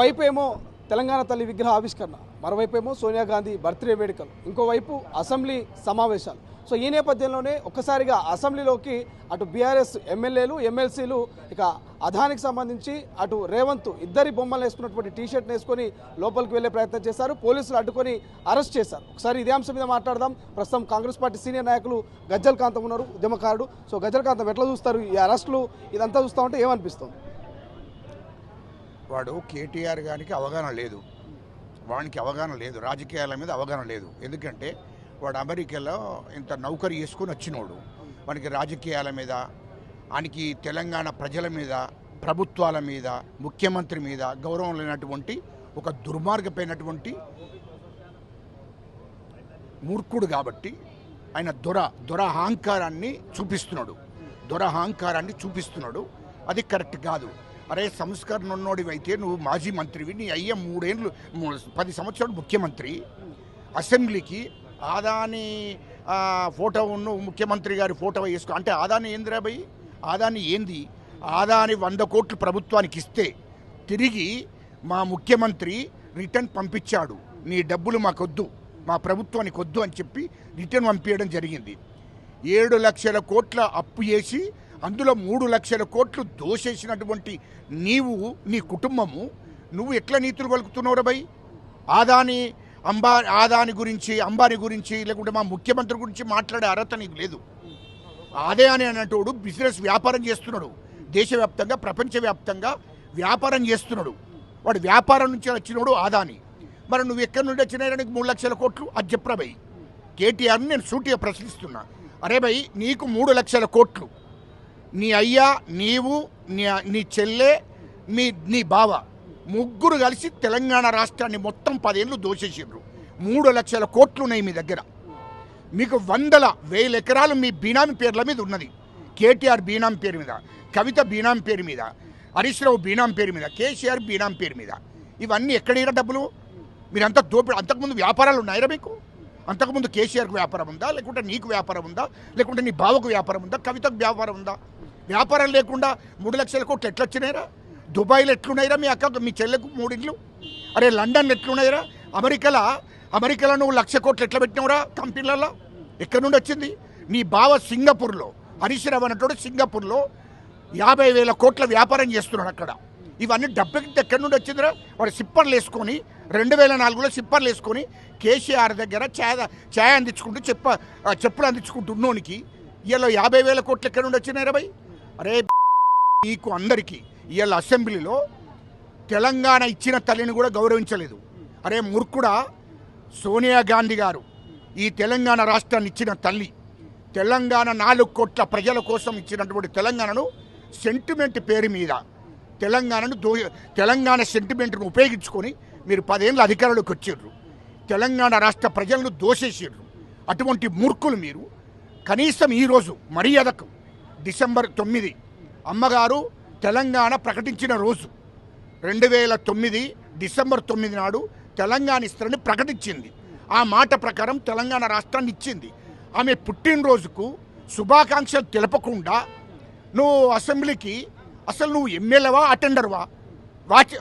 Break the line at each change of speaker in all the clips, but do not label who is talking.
ఒకవైపు ఏమో తెలంగాణ తల్లి విగ్రహ ఆవిష్కరణ, మరోవైపు ఏమో సోనియా గాంధీ బర్త్డే వేడుకలు, ఇంకోవైపు అసెంబ్లీ సమావేశాలు. సో ఈ నేపథ్యంలోనే ఒక్కసారిగా అసెంబ్లీలోకి అటు బీఆర్ఎస్ ఎమ్మెల్యేలు ఎమ్మెల్సీలు ఇక అదానికి సంబంధించి అటు రేవంత్ ఇద్దరి బొమ్మలు వేసుకున్నటువంటి టీషర్ట్ వేసుకొని లోపలికి వెళ్లే ప్రయత్నం చేశారు. పోలీసులు అడ్డుకొని అరెస్ట్ చేశారు. ఒకసారి ఇదే అంశం మీద మాట్లాడదాం. ప్రస్తుతం కాంగ్రెస్ పార్టీ సీనియర్ నాయకులు గజ్జల్ కాంతం ఉన్నారు, ఉద్యమకారుడు. సో గజ్జల్ కాంతం, ఎట్లా చూస్తారు ఈ అరెస్టులు? ఇదంతా చూస్తూ ఉంటే ఏమనిపిస్తుంది?
వాడు కేటీఆర్ గారికి అవగాహన లేదు, వానికి అవగాహన లేదు, రాజకీయాల మీద అవగాహన లేదు. ఎందుకంటే వాడు అమెరికాలో ఇంత నౌకరీ చేసుకుని వచ్చినోడు. వానికి రాజకీయాల మీద, ఆయనకి తెలంగాణ ప్రజల మీద, ప్రభుత్వాల మీద, ముఖ్యమంత్రి మీద గౌరవం లేనటువంటి ఒక దుర్మార్గమైనటువంటి మూర్ఖుడు. కాబట్టి ఆయన దురహంకారాన్ని చూపిస్తున్నాడు. అది కరెక్ట్ కాదు. అరే, సంస్కరణ ఉన్నోడివైతే నువ్వు మాజీ మంత్రివి, నీ అయ్య 10 సంవత్సరాలు ముఖ్యమంత్రి. అసెంబ్లీకి ఆదాని ఫోటో ముఖ్యమంత్రి గారి ఫోటో వేసుకో అంటే ఆదాని ఏందిరా భయ్? ఆదాని ఏంది? ఆదాని 100 కోట్లు ప్రభుత్వానికి ఇస్తే తిరిగి మా ముఖ్యమంత్రి రిటర్న్ పంపించాడు. నీ డబ్బులు మాకొద్దు, మా ప్రభుత్వానికి వద్దు అని చెప్పి రిటర్న్ పంపించడం జరిగింది. 7 లక్షల కోట్ల అప్పు చేసి అందులో 3 లక్షల కోట్లు దోషేసినటువంటి నీవు, నీ కుటుంబము, నువ్వు ఎట్లా నీతులు పలుకుతున్నావురా భయ్? ఆదాని గురించి, అంబానీ గురించి, లేకుంటే మా ముఖ్యమంత్రి గురించి మాట్లాడే అర్హత నీకు లేదు. ఆదాని అనేటోడు బిజినెస్ వ్యాపారం చేస్తున్నాడు, దేశవ్యాప్తంగా ప్రపంచవ్యాప్తంగా వ్యాపారం చేస్తున్నాడు. వాడు వ్యాపారం నుంచి వచ్చినోడు ఆదాని. మరి నువ్వు ఎక్కడి నుండి వచ్చినాయి నీకు 3 లక్షల కోట్లు? అది చెప్పరా భయ్? కేటీఆర్ని నేను సూటిగా ప్రశ్నిస్తున్నా. అరే భయ్, నీకు 3 లక్షల కోట్లు నీ అయ్యా, నీవు, నీ చెల్లె, నీ బావ ముగ్గురు కలిసి తెలంగాణ రాష్ట్రాన్ని మొత్తం 10 ఏళ్ళు దోషేసిండ్రు. 3 లక్షల కోట్లు ఉన్నాయి మీ దగ్గర. మీకు 100,000 ఎకరాలు మీ బీనామీ పేర్ల మీద ఉన్నది. కేటీఆర్ బీనామీ పేరు మీద, కవిత బీనామీ పేరు మీద, హరీష్ రావు బీనామీ పేరు మీద, కేసీఆర్ బీనామీ పేరు మీద. ఇవన్నీ ఎక్కడైనా డబ్బులు? మీరంతా దోపిడీ. అంతకుముందు వ్యాపారాలు ఉన్నాయా మీకు? అంతకుముందు కేసీఆర్కు వ్యాపారం ఉందా? లేకుంటే నీకు వ్యాపారం ఉందా? లేకుంటే నీ బావకు వ్యాపారం ఉందా? కవితకు వ్యాపారం ఉందా? వ్యాపారం లేకుండా 3 లక్షల కోట్లు ఎట్లా వచ్చినాయిరా? దుబాయ్లో ఎట్లున్నాయిరా మీ అక్క, మీ చెల్లెకు 3 ఇండ్లు? అరే, లండన్లో ఎట్లున్నాయిరా? అమెరికాలో నువ్వు 1,00,000 కోట్లు ఎట్లా పెట్టినావురా కంపెనీలలో? ఎక్కడి నుండి వచ్చింది? నీ బావ సింగపూర్లో, హరీష్ రావు అనేటోడు సింగపూర్లో 50,000 కోట్ల వ్యాపారం చేస్తున్నాడు అక్కడ. ఇవన్నీ డబ్బుకి ఎక్కడి నుండి వచ్చిందిరా? వాడు సిప్పర్లు వేసుకొని 2004లో సిప్పర్లు వేసుకొని కేసీఆర్ దగ్గర ఛాయ్ అందించుకుంటూ చెప్పులు అందించుకుంటున్నోనికి ఇవాళ 50,000 కోట్లు ఎక్కడి నుండి వచ్చినాయి భయ్? అరే, మీకు అందరికీ ఇవాళ అసెంబ్లీలో తెలంగాణ ఇచ్చిన తల్లిని కూడా గౌరవించలేదు. అరే మూర్ఖుడా, సోనియా గాంధీ గారు ఈ తెలంగాణ రాష్ట్రాన్ని ఇచ్చిన తల్లి. తెలంగాణ 4 కోట్ల ప్రజల కోసం ఇచ్చినటువంటి తెలంగాణను సెంటిమెంట్ పేరు మీద తెలంగాణ సెంటిమెంట్ను ఉపయోగించుకొని మీరు 10 ఏళ్ళ అధికారంలోకి వచ్చిర్రు. తెలంగాణ రాష్ట్ర ప్రజలను దోషేసిర్రు. అటువంటి మూర్ఖులు మీరు. కనీసం ఈరోజు మర్యాదకు డిసెంబర్ 9 అమ్మగారు తెలంగాణ ప్రకటించిన రోజు, 2009 డిసెంబర్ 9 నాడు తెలంగాణ ఇస్తారని ప్రకటించింది. ఆ మాట ప్రకారం తెలంగాణ రాష్ట్రాన్ని ఇచ్చింది. ఆమె పుట్టినరోజుకు శుభాకాంక్షలు తెలపకుండా నువ్వు అసెంబ్లీకి, అసలు నువ్వు ఎమ్మెల్యేవా అటెండర్వా?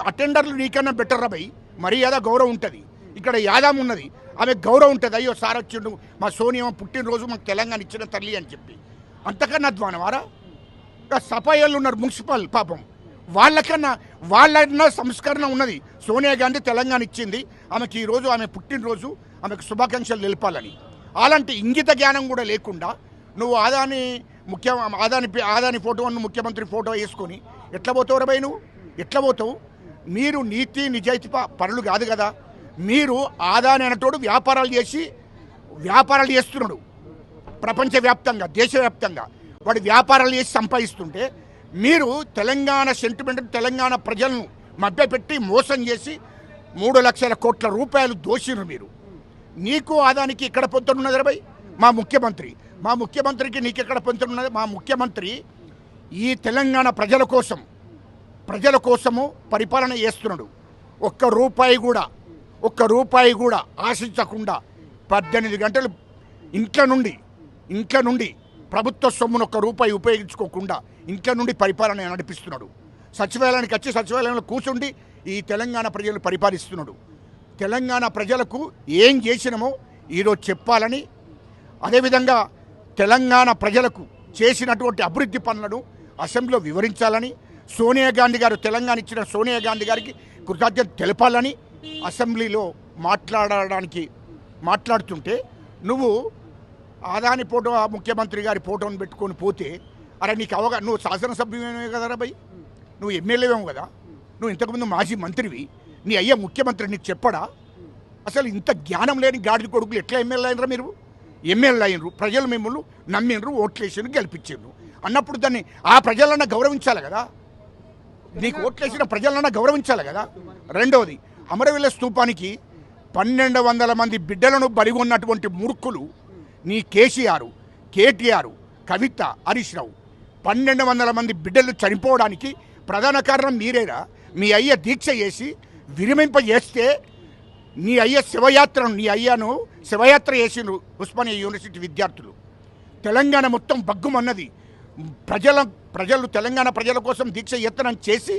అటెండర్లు నీకన్నా బెటర్ రా భయ్. మర్యాద గౌరవం ఉంటుంది. ఇక్కడ యాదాం ఉన్నది, ఆమె గౌరవం ఉంటుంది. అయ్యో సార్ వచ్చిండు, మా సోనియా పుట్టినరోజు మాకు తెలంగాణ ఇచ్చిన తల్లి అని చెప్పి. అంతకన్నా అధ్వానవారా? సఫాయిలు ఉన్నారు మున్సిపల్, పాపం వాళ్ళన్నా సంస్కరణ ఉన్నది. సోనియా గాంధీ తెలంగాణ ఇచ్చింది, ఆమెకి ఈరోజు ఆమె పుట్టినరోజు, ఆమెకు శుభాకాంక్షలు తెలిపాలని. అలాంటి ఇంగిత జ్ఞానం కూడా లేకుండా నువ్వు ఆదాని ఫోటోను ముఖ్యమంత్రి ఫోటో వేసుకొని ఎట్లా పోతావు రబాయ్? నువ్వు ఎట్లా పోతావు? మీరు నీతి నిజాయితీ పరులు కాదు కదా. మీరు ఆదాని అనేటోడు వ్యాపారాలు చేస్తున్నాడు ప్రపంచవ్యాప్తంగా, దేశవ్యాప్తంగా. వాడు వ్యాపారాలు చేసి సంపాదిస్తుంటే మీరు తెలంగాణ సెంటిమెంట్, తెలంగాణ ప్రజలను మభ్యపెట్టి మోసం చేసి 3 లక్షల కోట్ల రూపాయలు దోషిరు మీరు. నీకు ఆదానికి ఎక్కడ పొందుతున్నది భయ్? మా ముఖ్యమంత్రికి నీకెక్కడ పొందుతున్నది? మా ముఖ్యమంత్రి ఈ తెలంగాణ ప్రజల కోసము పరిపాలన చేస్తున్నాడు. ఒక్క రూపాయి కూడా ఆశించకుండా 18 గంటలు ఇంట్లో నుండి ప్రభుత్వ సొమ్మును ఒక్క రూపాయి ఉపయోగించుకోకుండా ఇంట్లో నుండి పరిపాలన నడిపిస్తున్నాడు. సచివాలయానికి వచ్చి సచివాలయంలో కూర్చుండి ఈ తెలంగాణ ప్రజలు పరిపాలిస్తున్నాడు. తెలంగాణ ప్రజలకు ఏం చేసినామో ఈరోజు చెప్పాలని, అదేవిధంగా తెలంగాణ ప్రజలకు చేసినటువంటి అభివృద్ధి పనులను అసెంబ్లీలో వివరించాలని, సోనియా గాంధీ గారు తెలంగాణ ఇచ్చిన సోనియా గాంధీ గారికి కృతజ్ఞత తెలపాలని అసెంబ్లీలో మాట్లాడుతుంటే నువ్వు ఆదాని ఫోటో, ముఖ్యమంత్రి గారి ఫోటోని పెట్టుకొని పోతే, అరే నీకు నువ్వు శాసనసభ్యువే కదరా భయ్, నువ్వు ఎమ్మెల్యేవేమో కదా, నువ్వు ఇంతకుముందు మాజీ మంత్రివి, నీ అయ్యా ముఖ్యమంత్రి నీకు చెప్పడా? అసలు ఇంత జ్ఞానం లేని గాడిద కొడుకులు ఎట్లా ఎమ్మెల్యే అయినరా మీరు? ఎమ్మెల్యే అయినరు, ప్రజలు మిమ్మల్ని నమ్మినరు, ఓట్లేసి గెలిపించారు అన్నప్పుడు దాన్ని ఆ ప్రజలన్నా గౌరవించాలి కదా, నీకు ఓట్లేసిన ప్రజలన్నా గౌరవించాలి కదా. రెండవది, అమరవీరుల స్తూపానికి 1200 మంది బిడ్డలను బలిగొన్నటువంటి మూర్ఖులు నీ కేసీఆర్, కేటీఆర్, కవిత, హరీష్ రావు 1200 మంది బిడ్డలు చనిపోవడానికి ప్రధాన కారణం మీరేరా? మీ అయ్య దీక్ష చేసి విరమింపజేస్తే నీ అయ్యను శివయాత్ర చేసిండ్రు ఉస్మానియా యూనివర్సిటీ విద్యార్థులు. తెలంగాణ మొత్తం బగ్గుమన్నది. ప్రజలు తెలంగాణ ప్రజల కోసం దీక్ష యత్నం చేసి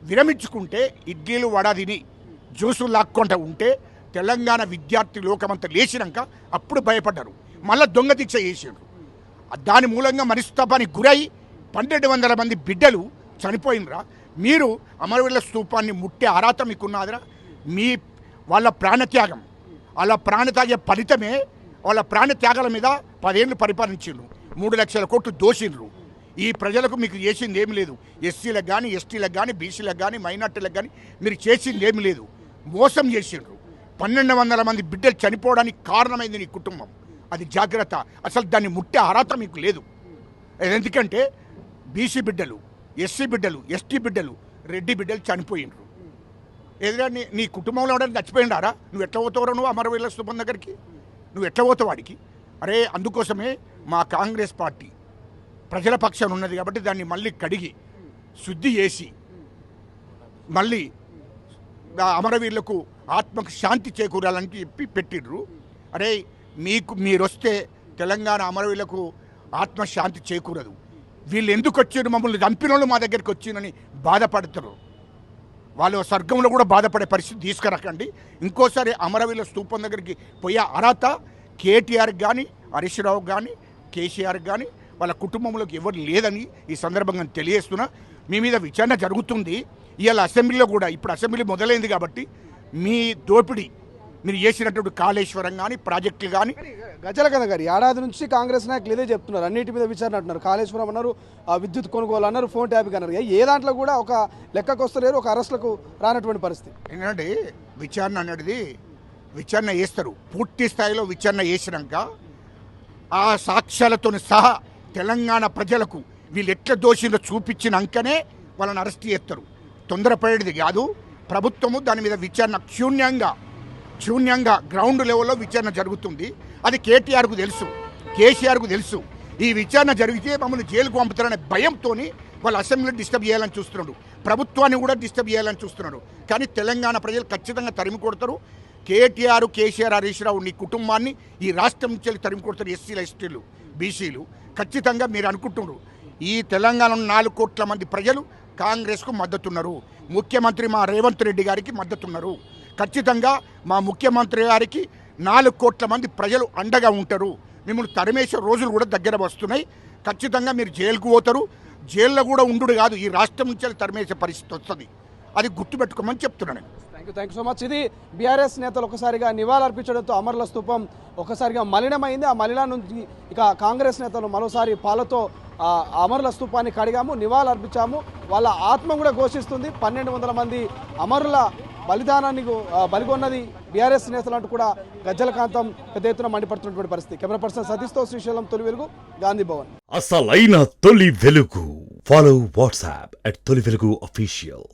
విరమించుకుంటే ఇడ్లీలు వడాదిని జ్యూసులు లాక్కుంటూ ఉంటే తెలంగాణ విద్యార్థి లోకమంతా లేచినాక అప్పుడు భయపడ్డారు, మళ్ళీ దొంగ దీక్ష చేసిండ్రు. దాని మూలంగా మనస్తాపానికి గురై 1200 మంది బిడ్డలు చనిపోయినరా? మీరు అమరవీరుల స్తూపాన్ని ముట్టే అర్హత మీకున్నదిరా? వాళ్ళ ప్రాణత్యాగం, వాళ్ళ ప్రాణత్యాగ ఫలితమే వాళ్ళ ప్రాణత్యాగాల మీద 10 ఏళ్ళు పరిపాలించిండ్రు, 3 లక్షల కోట్లు దోషిండ్రు. ఈ ప్రజలకు మీకు చేసింది ఏమి లేదు. ఎస్సీలకు కానీ, ఎస్టీలకు కానీ, బీసీలకు కానీ, మైనార్టీలకు కానీ మీరు చేసింది ఏమి లేదు. మోసం చేసిండ్రు. 1200 మంది బిడ్డలు చనిపోవడానికి కారణమైంది నీ కుటుంబం. అది జాగ్రత్త. అసలు దాన్ని ముట్టే అర్హత మీకు లేదు. ఎందుకంటే బీసీ బిడ్డలు, ఎస్సీ బిడ్డలు, ఎస్టీ బిడ్డలు, రెడ్డి బిడ్డలు చనిపోయిండ్రు. ఎదురా నీ కుటుంబంలో ఎవరైనా చచ్చిపోయిండారా? నువ్వు ఎట్లా పోతావు? నువ్వు అమరవీరుల స్తూపం దగ్గరికి నువ్వు ఎట్లా పోతావు వాడికి? అరే, అందుకోసమే మా కాంగ్రెస్ పార్టీ ప్రజల పక్షాన ఉన్నది కాబట్టి దాన్ని మళ్ళీ కడిగి శుద్ధి చేసి మళ్ళీ అమరవీరులకు ఆత్మకు శాంతి చేకూరాలని చెప్పి పెట్టిర్రు. అరే, మీరు వస్తే తెలంగాణ అమరవీరులకు ఆత్మశాంతి చేకూరదు. వీళ్ళు ఎందుకు వచ్చారు? మమ్మల్ని చంపిన వాళ్ళు మా దగ్గరికి వచ్చిందని బాధపడతారు. వాళ్ళు స్వర్గంలో కూడా బాధపడే పరిస్థితి తీసుకురాకండి. ఇంకోసారి అమరవీరుల స్తూపం దగ్గరికి పోయే అర్హత కేటీఆర్కి కానీ, హరీష్ రావుకి కానీ, కేసీఆర్కి కానీ, వాళ్ళ కుటుంబంలోకి ఎవరు లేదని ఈ సందర్భంగా తెలియజేస్తున్నా. మీ మీద విచారణ జరుగుతుంది. ఇవాళ అసెంబ్లీలో కూడా, ఇప్పుడు అసెంబ్లీ మొదలైంది కాబట్టి మీ దోపిడీ, మీరు చేసినటువంటి కాళేశ్వరం కానీ, ప్రాజెక్టులు కానీ.
గజలకన్న గారు ఏడాది నుంచి కాంగ్రెస్ నాయకులు ఇదే చెప్తున్నారు, అన్నిటి మీద విచారణ అంటున్నారు. కాళేశ్వరం అన్నారు, విద్యుత్ కొనుగోలు అన్నారు, ఫోన్ ట్యాపింగ్ అన్నారు. ఏ దాంట్లో కూడా ఒక లెక్కకు వస్తలేరు, ఒక అరెస్టులకు రానటువంటి పరిస్థితి.
ఏంటంటే విచారణ అనేది విచారణ చేస్తారు. పూర్తి స్థాయిలో విచారణ చేసినాక ఆ సాక్ష్యాలతో సహా తెలంగాణ ప్రజలకు వీళ్ళు ఎట్లా దోషిలో చూపించినాకనే వాళ్ళని అరెస్ట్ చేస్తారు. తొందరపడేది కాదు. ప్రభుత్వము దాని మీద విచారణ శూన్యంగా గ్రౌండ్ లెవెల్లో విచారణ జరుగుతుంది. అది కేటీఆర్కు తెలుసు, కేసీఆర్కు తెలుసు. ఈ విచారణ జరిగితే మమ్మల్ని జైలుకు పంపుతారనే భయంతో వాళ్ళు అసెంబ్లీ డిస్టర్బ్ చేయాలని చూస్తున్నాడు, ప్రభుత్వాన్ని కూడా డిస్టర్బ్ చేయాలని చూస్తున్నాడు. కానీ తెలంగాణ ప్రజలు ఖచ్చితంగా తరిమి కొడతారు. కేటీఆర్, కేసీఆర్, హరీష్ రావు నీ కుటుంబాన్ని ఈ రాష్ట్రం నుంచి తరిమి కొడతారు. ఎస్సీలు, ఎస్టీలు, బీసీలు ఖచ్చితంగా మీరు అనుకుంటున్నారు. ఈ తెలంగాణలో 4 కోట్ల మంది ప్రజలు కాంగ్రెస్కు మద్దతున్నారు. ముఖ్యమంత్రి మా రేవంత్ రెడ్డి గారికి మద్దతున్నారు. ఖచ్చితంగా మా ముఖ్యమంత్రి గారికి 4 కోట్ల మంది ప్రజలు అండగా ఉంటారు. మిమ్మల్ని తరిమేసే రోజులు కూడా దగ్గర వస్తున్నాయి. ఖచ్చితంగా మీరు జైలుకు పోతారు. జైల్లో కూడా ఉండు కాదు, ఈ రాష్ట్రం నుంచి తరిమేసే పరిస్థితి వస్తుంది. అది గుర్తుపెట్టుకోమని చెప్తున్నాను.
Thank you so much. ఇది బీఆర్ఎస్ నేతలు ఒకసారిగా నివాళులర్పించడంతో అమరుల స్తూపం ఒకసారిగా మలినమైంది. ఆ మలిన నుంచి ఇక కాంగ్రెస్ నేతలు మరోసారి పాలతో అమరుల స్తూపాన్ని కడిగాము, నివాళులర్పించాము. వాళ్ళ ఆత్మ కూడా ఘోషిస్తుంది. 1200 మంది అమరుల బలిదానాన్ని బలిగొన్నది బీఆర్ఎస్ నేతలు అంటూ కూడా గజ్జలకాంతం పెద్ద ఎత్తున మండిపడుతున్నటువంటి పరిస్థితి. కెమెరా పర్సన్ సతీష్తో శ్రీశైలం, తొలి వెలుగు, గాంధీ భవన్.
అసలైన తొలి వెలుగు. ఫాలో వాట్సాప్ @తొలి వెలుగు official.